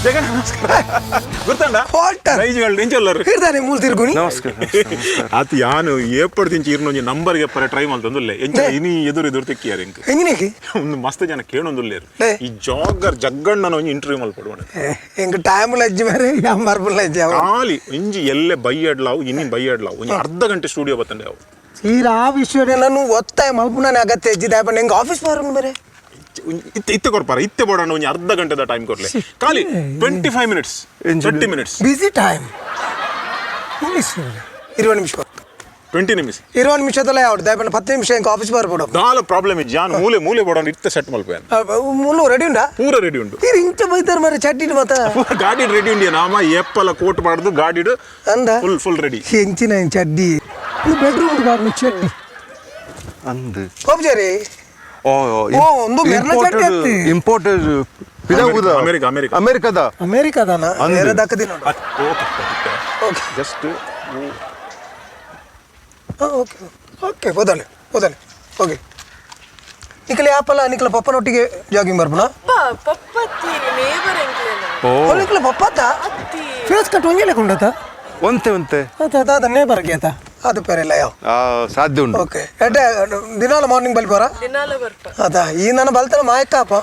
జగన్ గుర్తుందా దైజివర్ల్డ్ నుంచి వెళ్ళారు ಅದು ಯಾನು ಏಪಡ್ ತಿಂಚಿ ಇರ್ನೊಂಜಿ ನಂಬರ್ ಗೆಪ್ಪರೆ ಟ್ರೈ ಮಾಡ್ತಂದುಲ್ಲೆ ಎಂಚ ಇನಿ ಎದುರು ತೆಕ್ಕಿಯಾರ ಇಂಕ ಎಂಗಿನೇಗೆ ಒಂದು ಮಸ್ತ್ ಜನ ಕೇಳೊಂದುಲ್ಲೇರು ಈ ಜಾಗರ್ ಜಗ್ಗಣ್ಣನ ಒಂಜಿ ಇಂಟರ್ವ್ಯೂ ಮಲ್ಪಡುವಣ ಎಂಗ ಟೈಮ್ ಲಜ್ಜಿ ಮಾರೆ ನಂಬರ್ ಬುಲ್ಲ ಲಜ್ಜಿ ಖಾಲಿ ಇಂಜಿ ಎಲ್ಲೆ ಬೈಯಡ್ಲಾವು ಇನ್ನಿ ಬೈಯಡ್ಲಾವು ಒಂಜಿ ಅರ್ಧ ಗಂಟೆ ಸ್ಟುಡಿಯೋ ಬತ್ತಂಡೆ ಅವು ಸೀರಾ ಆ ವಿಷಯಗಳನ್ನು ಒತ್ತಾಯ ಮಲ್ಪುನಾನೆ ಅಗತ್ಯ ಇಜ್ಜಿದ ಬಟ್ ಎಂಗ ಆಫೀಸ್ ಬಾರ ಬೇರೆ ಇತ್ತೆ ಕೊಡ್ಪಾರ ಇತ್ತೆ ಬೋಡಣ್ಣ ಒಂಜಿ ಅರ್ಧ ಗಂಟೆದ ಟೈಮ್ ಕೊಡ್ಲೆ ಖಾಲಿ 25 ಮಿನಿಟ್ಸ್ 30 ಮಿನಿಟ್ಸ್ ಬಿಸಿ ಟೈಮ್ 20 ನಿಮಿಷ 20 ನಿಮಿಷ 20 ನಿಮಿಷದಲ್ಲ ಯಾವ್ದು ದಯಪಣ್ಣ 10 ನಿಮಿಷ ಎಂಕ ಆಫೀಸ್ ಬಾರ ಬೋಡ ದಾಲ ಪ್ರಾಬ್ಲಮ್ ಇಜ್ಜಿ ನಾನು ಮೂಲೆ ಬೋಡಣ್ಣ ಇತ್ತೆ ಸೆಟ್ ಮಲ್ಪೇನು ಮೂಲು ರೆಡಿ ಉಂಡಾ ಪೂರ ರೆಡಿ ಉಂಟು ಇಂಚ ಬೈತಾರ ಮಾರೆ ಚಟ್ಟಿಡ್ ಮತ್ತ ಗಾಡಿ ರೆಡಿ ಉಂಡಿ ನಾಮ ಎಪ್ಪಲ ಕೋಟ್ ಮಾಡ್ದು ಗಾಡಿಡು ಅಂದ ಫುಲ್ ರೆಡಿ ಹೆಂಚಿನ ಚಡ್ಡಿ ಬೆಡ್ರೂಮ್ ಬಾರ್ನು ಚಡ್ಡಿ ಅಂದ್ ಹೋಗ್ಜಾರಿ ಒಂದು ಇಂಪೋರ್ಟೆಡ್ ಅಮೆರಿಕದಾನ ಬೇರೆ ದಕ್ಕದಿ ನೋಡು ಜಸ್ಟ್ ಓಕೆ ಹೋದಲೆ ಓಕೆ ನಿಖಲೆ ಆಪಲ್ಲ ನಿಖಲ ಪಪ್ಪನೊಟ್ಟಿಗೆ ಜಾಗಿಂಗ್ ಬರ್ಬೋಣ ನಿಖಲ ಪಪ್ಪತ್ತ ಫೇಸ್ ಕಟ್ ಒಂಜೆಲೆ ಕೊಂಡತ ಒಂತೆ ಅದ ನೇಬರ್ಗೆ ಆತ ಅದು ಪೇರಿಲ್ಲ ಯಾವ ಸಾಧ್ಯ ಉಂಟು ಓಕೆ ಎಡ್ಡೆ ದಿನಾಲ ಮಾರ್ನಿಂಗ್ ಬಲ್ಪೋರ ಅದ ಈ ನನ್ನ ಬಲ್ತನ ಮಾಯಕ್ಕಪ್ಪ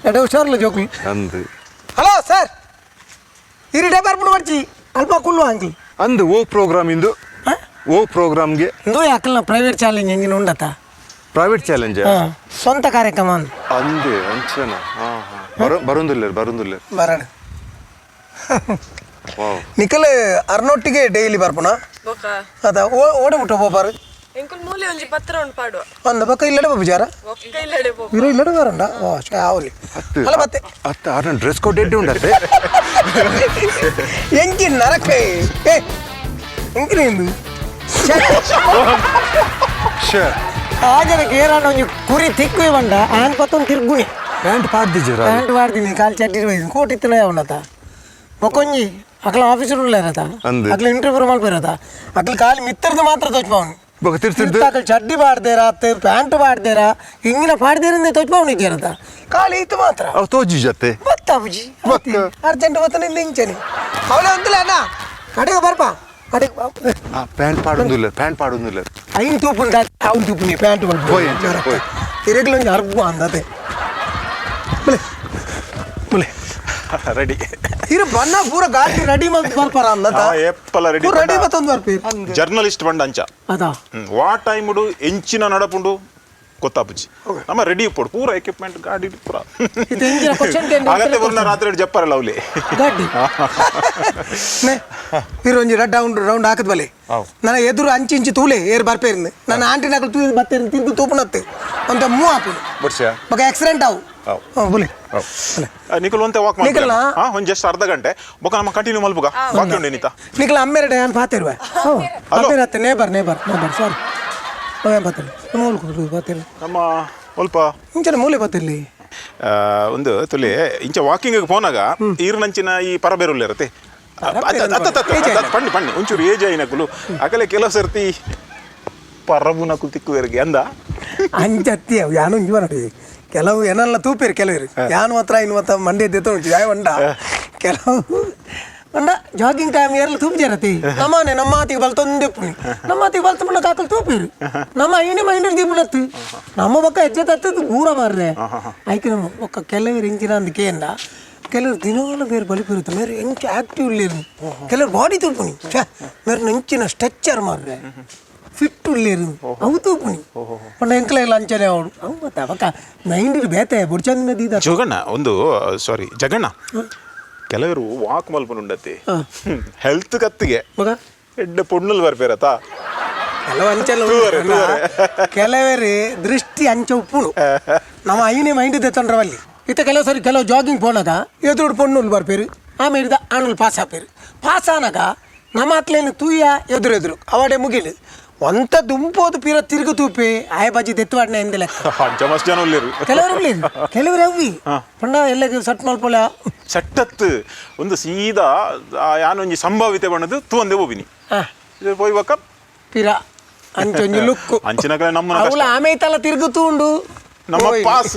ಎಡ್ಡೆ ಹುಷಾರಲ್ಲ ಜೋಕಿ ಅಂದ್ ಹಲೋ ಸರ್ ಈ ಡೇ ಬರ್ಬಿಡು ಬರ್ಚಿ ಅಲ್ಪ ಕುಲ್ಲು ಅಂಕಲ್ ಅಂದ್ ಓ ಪ್ರೋಗ್ರಾಮ್ಗೆ ಇಂದು ಯಾಕಲ್ಲ ಪ್ರೈವೇಟ್ ಚಾಲೆಂಜ್ ಹೆಂಗಿನ ಉಂಡತ ಪ್ರೈವೇಟ್ ಚಾಲೆಂಜ್ ಸ್ವಂತ ಕಾರ್ಯಕ್ರಮ ಅಂದೆ ಅಂಚನ ಬರೋದಿಲ್ಲ ಬರೋಣ ನಿಖಲ್ ಅರ್ನೊಟ್ಟಿಗೆ ಡೈಲಿ ಬರ್ಪುನ ಅದ ಓಡೆ ಮುಟ್ಟ ಹೋಗ್ಬಾರು ಒಂದು ಬಕ್ಕ ಇಲ್ಲಡೆ ಬಜಾರ ಇಲ್ಲಡೆ ಬರಂಡ ಅವಲಿ ಅಲ್ಲ ಮತ್ತೆ ಡ್ರೆಸ್ ಕೋಡ್ ಎಡ್ಡೆ ಉಂಡತ್ತೆ ಎಂಕಿ ನರಕ್ಕೆ ಎಂಕಿನ ಇಂದು ಆಜನಕ್ಕೆ ಏರಾಣ ಒಂಜಿ ಕುರಿ ತಿಕ್ಕುವೆ ಬಂಡ on ಕೊತ್ತೊಂದು ತಿರ್ಗುಣಿ pant ಪಾಡ್ತೀನಿ call Chatti ಕೋಟಿತ್ತಿನ ಅವನತ ಮೊಕೊಂಜಿ ಅಕ್ಲ officer ಇರತ್ತ ಅಕ್ಲ ಇಂಟರ್ವ್ಯೂ ಮಲ್ಪಿರತ್ತ ಅಕ್ಲ ಖಾಲಿ ಮಿತ್ತರ್ದು ಮಾತ್ರ ತೋಚ್ಪವನು ಅಕ್ಲ ಚಡ್ಡಿ ಪಾಡ್ದೇರ ಪ್ಯಾಂಟ್ ಪಾಡ್ದೇರ ಹಿಂಗಿನ ಪಾಡ್ದೇರಿಂದ ತೋಚ್ಪವನು ಇದ್ದೀರತ್ತ ಖಾಲಿ ಇತ್ತು ಮಾತ್ರ ತೋಜಿ ಜೊತೆ ಬುಜಿ ಅರ್ಜೆಂಟ್ ಬತ್ತನ ಇಲ್ಲಿ ಹಿಂಚನಿ ಅವಳೆ ಒಂದಿಲ್ಲ ಅಣ್ಣ ಕಡೆಗೆ ಬರ್ಪ ಕಡೆಗೆ ಪ್ಯಾಂಟ್ ಪಾಡೋದಿಲ್ಲ ಐನ್ ತೂಪುಂಟ ಅವ್ನು ತೂಪುನಿ ಪ್ಯಾಂಟ್ ತಿರಗ್ಲೊಂದು ಅರ್ಬು ಅಂದತೆ ರೆಡಿ ಇರು ಬಣ್ಣ ಪೂರ ಗಾಡಿ ರೆಡಿ ಬರ್ಪಾರ ಅಂದತ ಎಪ್ಪಲ ರೆಡಿ ರೆಡಿ ಮತ್ತೊಂದು ಬರ್ಪಿ ಜರ್ನಲಿಸ್ಟ್ ಬಂಡ ಅಂಚ ಅದಾ ವಾ ಟೈಮ್ ಎಂಚಿನ ನಡಪುಂಡು ಗೊತ್ತಾಪುಜಿ ನಮ್ಮ ರೆಡಿ ಪೋಡು ಪೂರ ಎಕ್ವಿಪ್ಮೆಂಟ್ ಗಾಡಿ ಪೂರ ಆಗತ್ತೆ ಬಂದ ರಾತ್ರಿ ಜಪ್ಪರಲ್ಲ ಅವಲಿ ಗಾಡಿ ಇರು ಒಂಜಿ ರೌಂಡ್ ಹಾಕದ್ ಬಲೆ ನನ್ನ ಎದುರು ಅಂಚಿ ತೂಲೆ ಏರ್ ಬರ್ಪೇರಿಂದ ನನ್ನ ಆಂಟಿ ನಕಲು ತೂ ಬತ್ತೇರಿ ತಿಂದು ತೂಪುನತ್ತೆ ಅಂತ ಮೂವ್ ಹಾಪುನು ಬಗ ಆಕ್ಸಿಡೆಂಟ್ ಅವು ಬುಲೆ ನಿಖಲ್ ಒಂತೆ ವಾಕ್ ನಿಖಲ್ ಒಂದು ಜಸ್ಟ್ ಅರ್ಧ ಗಂಟೆ ಬೊಕ ನಮ್ಮ ಕಂಟಿನ್ಯೂ ಮಲ್ಪುಗ ವಾಕ್ ಉಂಡೆ ನೀತಾ ನಿಖಲ್ ಅಮ್ಮೆರಡೆ ನಾನು ಪಾತಿರುವೆ ಅಮ್ಮೆರತ್ತೆ ನೇಬರ್ ಸಾರಿ ಬತ್ತಲ್ಲ ಮೂಲ ಬತ್ತಿಲ್ಲ ನಮ್ಮ ಸ್ವಲ್ಪ ಇಂಚನ ಮೂಲೆ ಬತ್ತಿರ್ಲಿ ಒಂದು ತುಲಿ ಇಂಚ ವಾಕಿಂಗ್ ಪೋನಾಗ ಈರ್ನಂಚಿನ ಈ ಪರಬೇರುಲ್ಲ ಇರತ್ತೆ ಪಣ್ಣಿ ಒಂಚೂರು ಏಜ್ ಆಯ್ನಕುಲು ಅಕಲೆ ಕೆಲವು ಸರ್ತಿ ಪರಬುನಕು ತಿಕ್ಕುವರಿಗೆ ಅಂದ ಅಂಚತ್ತಿ ಯಾನು ಇಂಜ ನೋಡಿ ಕೆಲವು ಏನೆಲ್ಲ ತೂಪಿರಿ ಕೆಲವರು ಯಾನು ಮಾತ್ರ ಇನ್ನು ಮತ್ತ ಮಂಡ್ಯ ಎದ್ದು ಯಾವ ಒಂಡ ಕೆಲವು ಅಂಡ ಜಾಗಿಂಗ್ ಟೈಮ್ ಏರ್ಲ ತೂಪಿರತಿ ನಮ್ಮನೆ ನಮ್ಮ ಮಾತಿಗೆ ಬಲ್ತೊಂದು ಪುಣಿ ನಮ್ಮ ಮಾತಿಗೆ ಬಲ್ತ ಮುಳ್ಳ ಕಾಕಲ್ ತೂಪಿರಿ ನಮ್ಮ ಐನೇ ಮೈಂಡ್ ದೀಪುಣತ್ತು ನಮ್ಮ ಪಕ್ಕ ಹೆಜ್ಜೆ ತತ್ತದು ಪೂರ ಮಾರ್ರೆ ಆಯ್ಕೆ ನಮ್ಮ ಒಕ್ಕ ಕೆಲವರು ಇಂಚಿನ ಅಂದಕ್ಕೆ ಅಂದ ಕೆಲವರು ದಿನವಲ್ಲ ಬೇರೆ ಬಲಿಪಿರುತ್ತೆ ಮೇರೆ ಎಂಚ ಆಕ್ಟಿವ್ ಇಲ್ಲೇರು ಕೆಲವರು ಬಾಡಿ ತೂಪುಣಿ ಮೇರೆ ನೆಂಚಿನ ಸ್ಟ್ರೆಚ್ಚರ್ ಮಾರ್ರೆ ಫಿಟ್ ಇಲ್ಲೇರು ಅವು ತೂಪುಣಿ ಪಂಡ ಎಂಕ್ಲ ಇಲ್ಲ ಅಂಚನೆ ಅವಳು ಅವು ಮತ್ತೆ ಅವಕ್ಕ ಮೈಂಡ್ ಬೇತೆ ಬುಡ್ಚಂದಿನ ದೀದ ಜಗಣ್ಣ ಕೆಲವರು ವಾಕ್ ಮಲ್ಪನುಂಡತಿ ಹೆಲ್ತ್ ಕತ್ತಿಗೆ ಎಡ್ಡೆ ಪೊಣ್ಣಲ್ ಬರ್ಪೇರತ್ತ ಕೆಲವು ಅಂಚೆಲ್ಲ ಕೆಲವರಿ ದೃಷ್ಟಿ ಅಂಚೆ ಉಪ್ಪುಳು ನಮ್ಮ ಐನೇ ಮೈಂಡ್ ತೆತ್ತೊಂಡ್ರವಲ್ಲಿ ಇತ್ತ ಕೆಲವು ಸರಿ ಕೆಲವು ಜಾಗಿಂಗ್ ಪೋನಾಗ ಎದುರು ಪೊಣ್ಣುಲ್ ಬರ್ಪೇರು ಆಮೇಲೆ ಆಣುಲ್ ಪಾಸ್ ಹಾಪೇರು ಪಾಸ್ ಆನಾಗ ನಮ್ಮ ಹತ್ಲೇನು ತೂಯ ಎದುರು ಅವಡೆ ಮುಗಿಲು ಒಂತ ದುಂಪೋದು ಪಿರ ತಿರುಗು ತೂಪಿ ಆಯ ಬಾಜಿ ದೆತ್ತುವಾಡ್ನೆ ಎಂದಿಲ್ಲ ಕೆಲವರು ಅವಿ ಪಂಡ ಎಲ್ಲ ಸಟ್ ಮಲ್ಪೊಳ ಸಟ್ಟತ್ತು ಒಂದು ಸೀದಾ ಯಾನೊಂಜಿ ಸಂಭಾವಿತೆ ಬಣ್ಣದು ತೂ ಒಂದೇ ಹೋಗಿನಿ ಪೋಯ್ವಕ್ಕ ಪಿರ ಅಂಚೊಂಜಿ ಲುಕ್ಕು ಅಂಚಿನ ನಮ್ಮ ಆಮೇಲೆ ತಲ ತಿರುಗು ತೂಂಡು ನಮ್ಮ ಪಾಸ್